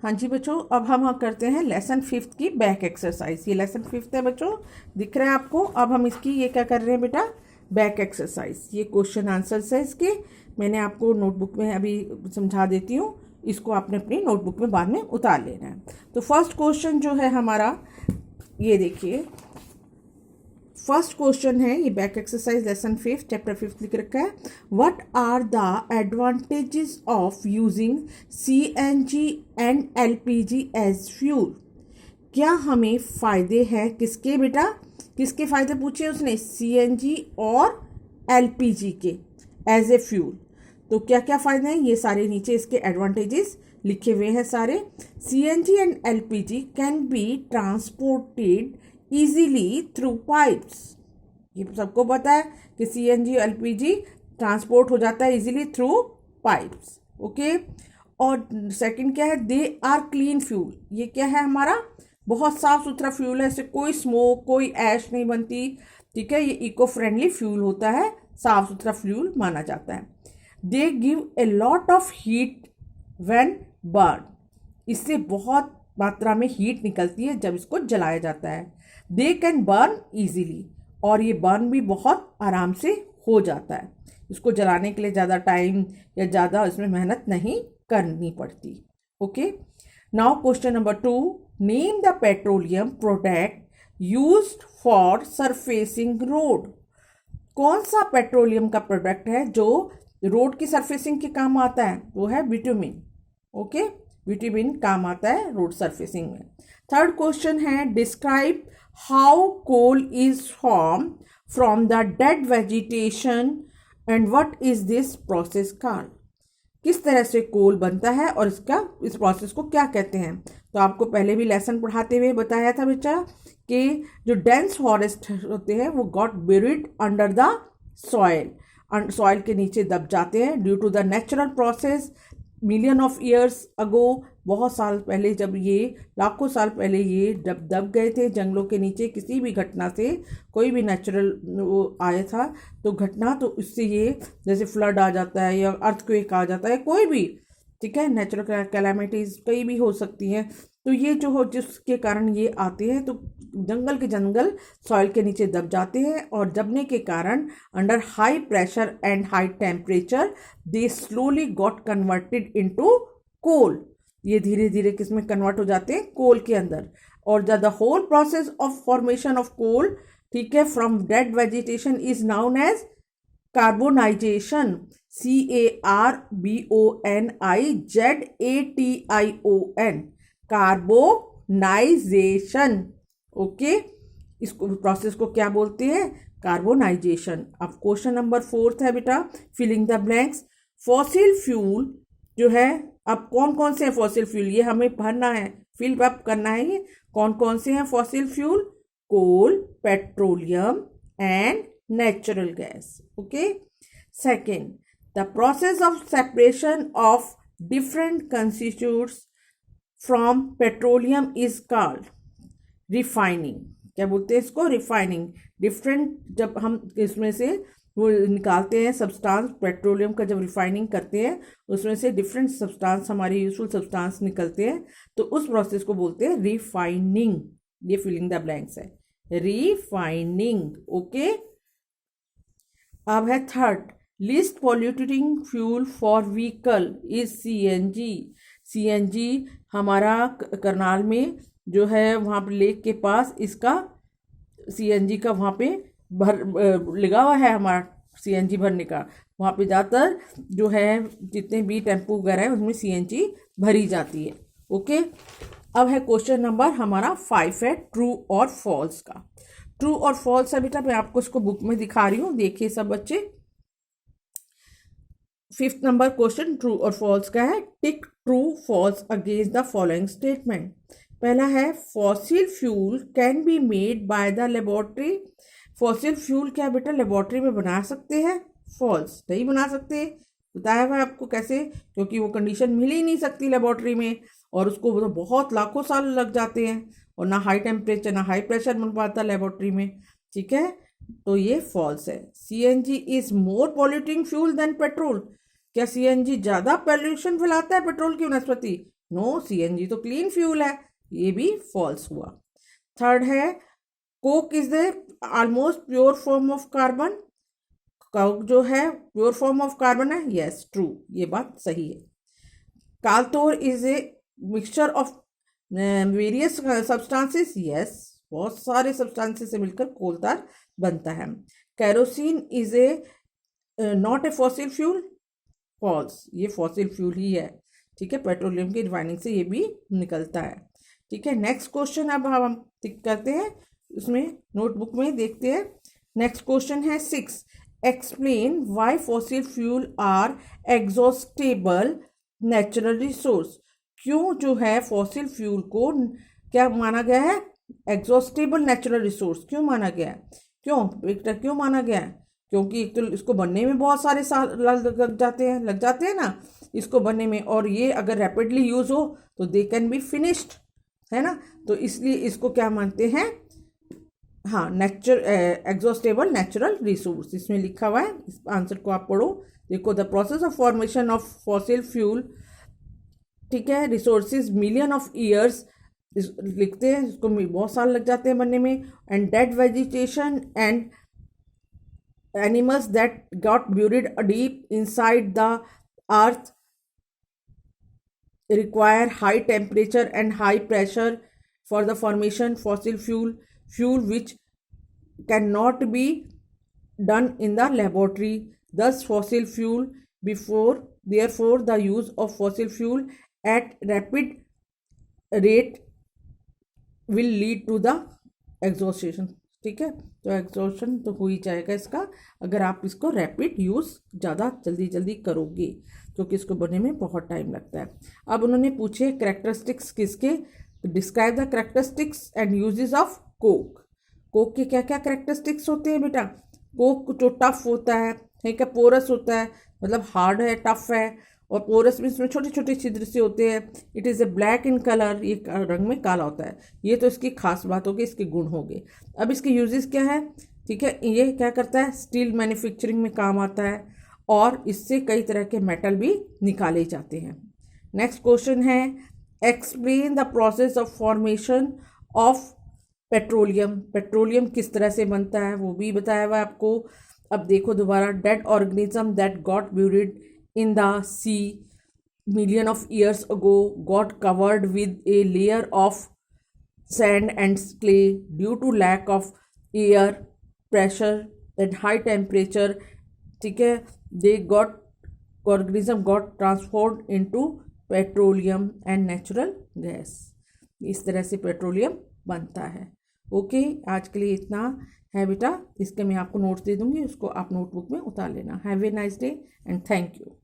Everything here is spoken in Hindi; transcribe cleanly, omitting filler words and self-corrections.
हाँ जी बच्चों, अब हम करते हैं लेसन 5th की बैक एक्सरसाइज। ये लेसन 5th है बच्चों, दिख रहा है आपको। अब हम इसकी ये क्या कर रहे हैं बेटा, बैक एक्सरसाइज। ये क्वेश्चन आंसर्स है इसके, मैंने आपको नोटबुक में अभी समझा देती हूँ, इसको आपने अपनी नोटबुक में बाद में उतार लेना है। तो फर्स्ट क्वेश्चन जो है हमारा, ये देखिए फर्स्ट क्वेश्चन है, ये बैक एक्सरसाइज लेसन 5 चैप्टर 5 लिख रखा है। What are the advantages of using CNG and LPG as fuel. क्या हमें फ़ायदे हैं, किसके बेटा, किसके फ़ायदे पूछे उसने, सीएनजी और एलपीजी के एज ए फ्यूल। तो क्या क्या फ़ायदे हैं, ये सारे नीचे इसके एडवांटेजेस लिखे हुए हैं सारे। CNG and LPG can be transported easily through pipes. ये सबको पता है कि सीएनजी एलपीजी ट्रांसपोर्ट हो जाता है इजीली थ्रू पाइप्स। ओके, और सेकंड क्या है, दे आर क्लीन फ्यूल। ये क्या है हमारा, बहुत साफ सुथरा फ्यूल है, इससे कोई स्मोक कोई ऐश नहीं बनती। ठीक है, ये इको फ्रेंडली फ्यूल होता है, साफ सुथरा फ्यूल माना जाता है। They give a lot of heat when burn. इससे बहुत मात्रा में हीट निकलती है जब इसको जलाया जाता है। दे कैन बर्न ईजीली, और ये बर्न भी बहुत आराम से हो जाता है। इसको जलाने के लिए ज़्यादा टाइम या ज़्यादा इसमें मेहनत नहीं करनी पड़ती। Okay, now question number 2, name the petroleum product used for surfacing road. कौन सा पेट्रोलियम का प्रोडक्ट है जो रोड की सरफेसिंग के काम आता है, वो है बिटुमिन। ओके, बिटुमिन काम आता है रोड सरफेसिंग में। थर्ड क्वेश्चन है, describe how coal is form from the dead vegetation and what is this process called. किस तरह से कोल बनता है और इस प्रोसेस को क्या कहते हैं। तो आपको पहले भी लेसन पढ़ाते हुए बताया था बेटा कि जो डेंस फॉरेस्ट होते हैं वो got buried under the soil, soil के नीचे दब जाते हैं due to the natural process million of years ago. बहुत साल पहले, जब ये लाखों साल पहले ये जब दब गए थे जंगलों के नीचे, किसी भी घटना से, कोई भी नेचुरल वो आया था तो घटना, तो उससे ये जैसे फ्लड आ जाता है या अर्थक्वेक आ जाता है, कोई भी, ठीक है, नेचुरल कैलामिटीज़ कई भी हो सकती हैं। तो ये जो हो, जिसके कारण ये आते हैं, तो जंगल के जंगल सॉइल के नीचे दब जाते हैं, और दबने के कारण under high pressure and high temperature they slowly got converted into coal. ये धीरे धीरे किस में कन्वर्ट हो जाते हैं, कोल के अंदर। और the whole process of formation of coal, ठीक है, from dead vegetation is known as carbonization. CARBONIZATION, carbonization. Okay, इसको प्रोसेस को क्या बोलते हैं, कार्बोनाइजेशन। अब क्वेश्चन नंबर 4 है बेटा, filling the blanks. Fossil fuel जो है, अब कौन कौन से हैं फॉसिल फ्यूल, ये हमें भरना है, फिल अप करना है। ये कौन कौन से हैं fossil fuel, coal, petroleum and natural gas. Okay, second, the process of separation of different constitutes from petroleum is called refining. क्या बोलते हैं इसको, रिफाइनिंग। डिफरेंट, जब हम इसमें से वो निकालते हैं सब्सटेंस, पेट्रोलियम का जब रिफाइनिंग करते हैं उसमें से डिफरेंट सब्सटेंस, हमारे यूजफुल सब्सटेंस निकलते हैं, तो उस प्रोसेस को बोलते हैं रिफाइनिंग। ये फिलिंग द ब्लैंक्स है, रिफाइनिंग। ओके, अब है third, least polluting fuel for vehicle is CNG. CNG हमारा करनाल में जो है, वहाँ पर लेक के पास इसका सीएनजी का वहाँ पे लगा हुआ है हमारा सीएनजी भरने का। वहाँ पे ज़्यादातर जो है जितने भी टेम्पो वगैरह है उसमें सीएनजी भरी जाती है। ओके, अब है क्वेश्चन नंबर हमारा 5 है, ट्रू और फॉल्स का। ट्रू और फॉल्स है बेटा, मैं आपको इसको बुक में दिखा रही हूँ, देखिए सब बच्चे। 5th नंबर क्वेश्चन ट्रू और फॉल्स का है। Tick true false against the following statement. पहला है, fossil fuel can be made by the laboratory. Fossil fuel क्या बेटा लेबोरेटरी में बना सकते हैं, फॉल्स, नहीं बना सकते। बताया हुआ है आपको कैसे, क्योंकि वो कंडीशन मिल ही नहीं सकती लेबोरेटरी में, और उसको तो बहुत लाखों साल लग जाते हैं, और ना हाई टेम्परेचर ना हाई प्रेशर बन पाता लेबोरेटरी में। ठीक है, तो ये फॉल्स है। CNG is more polluting fuel than petrol. क्या सीएनजी ज़्यादा पॉल्यूशन फैलाता है पेट्रोल की वनस्पति? नो, सीएनजी तो क्लीन फ्यूल है, ये भी फॉल्स हुआ। थर्ड है coke is the almost pure form of carbon, coke जो है प्योर फॉर्म ऑफ कार्बन है, यस ट्रू, ये बात सही है। Coal tar is a mixture of various substances, yes बहुत सारे सब्सटेंसेस से मिलकर कोलतार बनता है। Kerosene is a not a fossil fuel, false, ये फॉसिल फ्यूल ही है, ठीक है, पेट्रोलियम की रिफाइनिंग से ये भी निकलता है, ठीक है। नेक्स्ट क्वेश्चन अब हम टिक करते हैं, उसमें नोटबुक में देखते हैं। नेक्स्ट क्वेश्चन है 6, explain why fossil fuel are exhaustible natural resource, क्यों जो है फॉसिल फ्यूल को क्या माना गया है, एग्जॉस्टेबल नेचुरल रिसोर्स क्यों माना गया है, क्यों बेटा क्यों माना गया है, क्योंकि एक तो इसको बनने में बहुत सारे साल लग जाते हैं ना इसको बनने में, और ये अगर रैपिडली यूज़ हो तो दे कैन बी फिनिश्ड, है ना, तो इसलिए इसको क्या मानते हैं, हाँ एग्जॉस्टेबल नेचुरल रिसोर्स इसमें लिखा हुआ है। इस आंसर को आप पढ़ो, देखो the process of formation of fossil fuel, ठीक है, रिसोर्सेज मिलियन ऑफ ईयर्स लिखते हैं, इसको बहुत साल लग जाते हैं बनने में, and dead vegetation and animals that got buried deep inside the earth require high temperature and high pressure for the formation fossil fuel which cannot be done in the laboratory, thus fossil fuel therefore the use of fossil fuel at rapid rate will lead to the exhaustion, ठीक है, तो एग्जॉशन तो हो ही जाएगा इसका अगर आप इसको रैपिड यूज़ ज़्यादा जल्दी करोगे, क्योंकि इसको बनने में बहुत टाइम लगता है। अब उन्होंने पूछे कैरेक्टरिस्टिक्स किसके, describe the characteristics and uses of Coke, Coke के क्या क्या कैरेक्टरिस्टिक्स होते हैं बेटा, कोक जो टफ होता है, क्या पोरस होता है, मतलब हार्ड है, टफ है, और पोरस में इसमें छोटे छोटे छिद्र से होते हैं। It is a black in colour, ये रंग में काला होता है, ये तो इसकी खास बात होगी, इसके गुण हो गए। अब इसके यूजेस क्या है, ठीक है, ये क्या करता है, स्टील मैन्युफैक्चरिंग में काम आता है, और इससे कई तरह के मेटल भी निकाले जाते हैं। नेक्स्ट क्वेश्चन है explain the process of formation of petroleum, petroleum किस तरह से बनता है वो भी बताया हुआ है आपको। अब देखो दोबारा, dead organism that got buried in the sea million of years ago got covered with a layer of sand and clay due to lack of air pressure and high temperature, ठीक है, organism got transformed into petroleum and natural gas, इस तरह से पेट्रोलियम बनता है। ओके, आज के लिए इतना है बेटा, इसके मैं आपको नोट्स दे दूंगी, उसको आप नोटबुक में उतार लेना। Have a nice day and thank you.